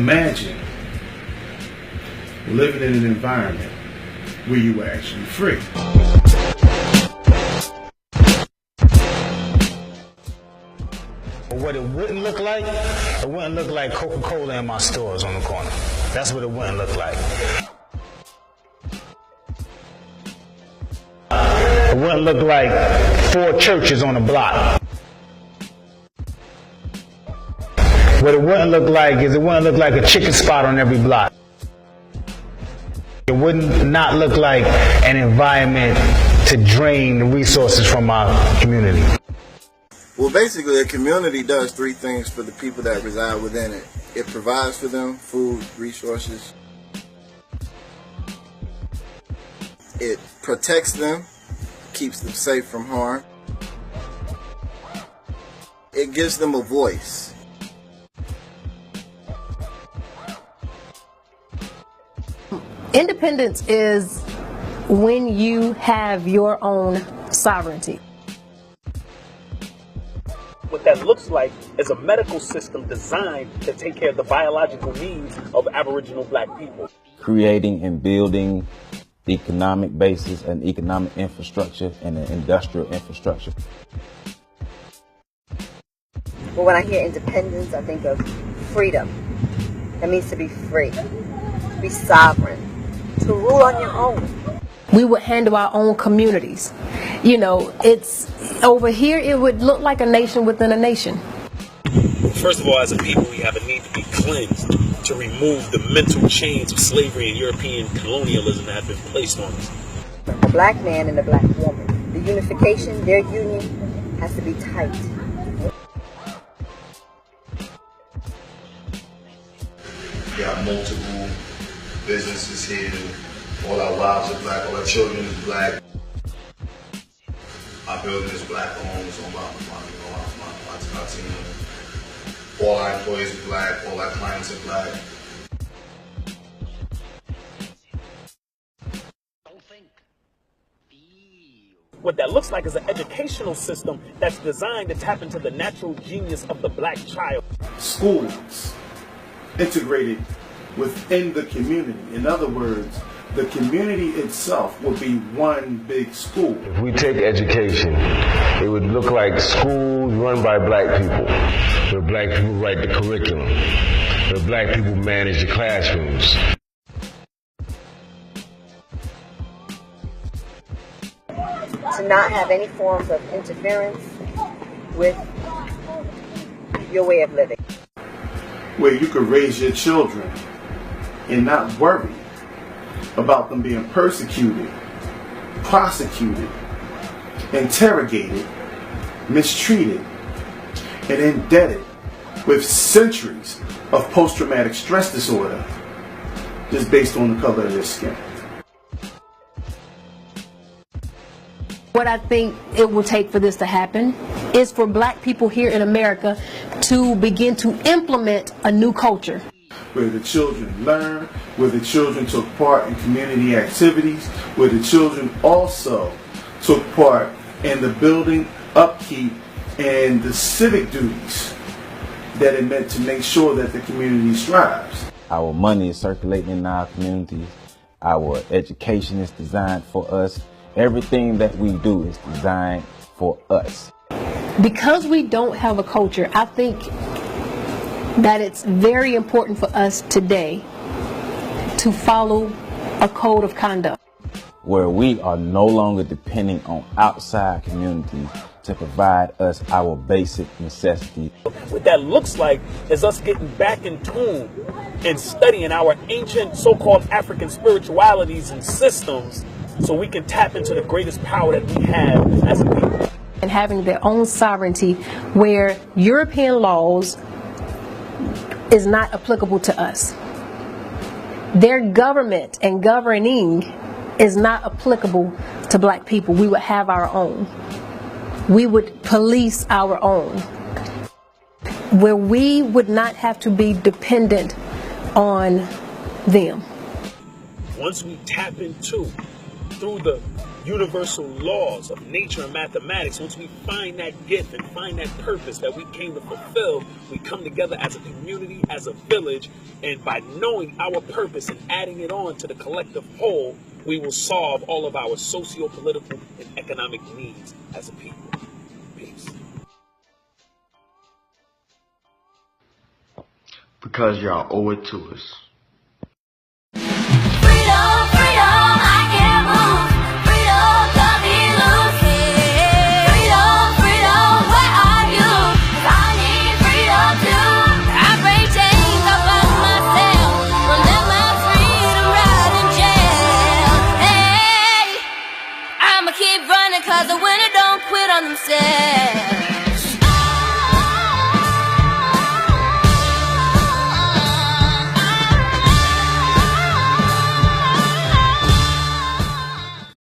Imagine living in an environment where you were actually free. What it wouldn't look like, it wouldn't look like Coca-Cola in my stores on the corner. That's what it wouldn't look like. It wouldn't look like 4 churches on a block. What it wouldn't look like is it wouldn't look like a chicken spot on every block. It wouldn't not look like an environment to drain the resources from our community. Well, basically, a community does 3 things for the people that reside within it. It provides for them food, resources. It protects them, keeps them safe from harm. It gives them a voice. Independence is when you have your own sovereignty. What that looks like is a medical system designed to take care of the biological needs of Aboriginal Black people. Creating and building economic bases and economic infrastructure and an industrial infrastructure. Well, when I hear independence, I think of freedom. That means to be free, to be sovereign, to rule on your own. We would handle our own communities. You know, it's over here, it would look like a nation within a nation. First of all, as a people, we have a need to be cleansed, to remove the mental chains of slavery and European colonialism that have been placed on us. A black man and a black woman, the unification, their union has to be tight. We got multiple businesses here. All our wives are black, all our children is black. Our building is black owned, so my team. All our employees are black, all our clients are black. What that looks like is an educational system that's designed to tap into the natural genius of the black child. Schools integrated within the community. In other words, the community itself would be one big school. If we take education, it would look like schools run by black people, where black people write the curriculum, where black people manage the classrooms. To not have any forms of interference with your way of living. Where you could raise your children and not worry about them being persecuted, prosecuted, interrogated, mistreated, and indebted with centuries of post-traumatic stress disorder just based on the color of their skin. What I think it will take for this to happen is for black people here in America to begin to implement a new culture. Where the children learn, where the children took part in community activities, where the children also took part in the building, upkeep, and the civic duties that it meant to make sure that the community strives. Our money is circulating in our communities. Our education is designed for us. Everything that we do is designed for us. Because we don't have a culture, I think that it's very important for us today to follow a code of conduct. Where we are no longer depending on outside communities to provide us our basic necessities. What that looks like is us getting back in tune and studying our ancient so-called African spiritualities and systems so we can tap into the greatest power that we have as a people. And having their own sovereignty where European laws is not applicable to us. Their government and governing is not applicable to black people. We would have our own. We would police our own. Where we would not have to be dependent on them. Once we tap into, through the universal laws of nature and mathematics, once we find that gift and find that purpose that we came to fulfill, we come together as a community, as a village, and by knowing our purpose and adding it on to the collective whole, we will solve all of our socio-political and economic needs as a people. Peace. Because y'all owe it to us.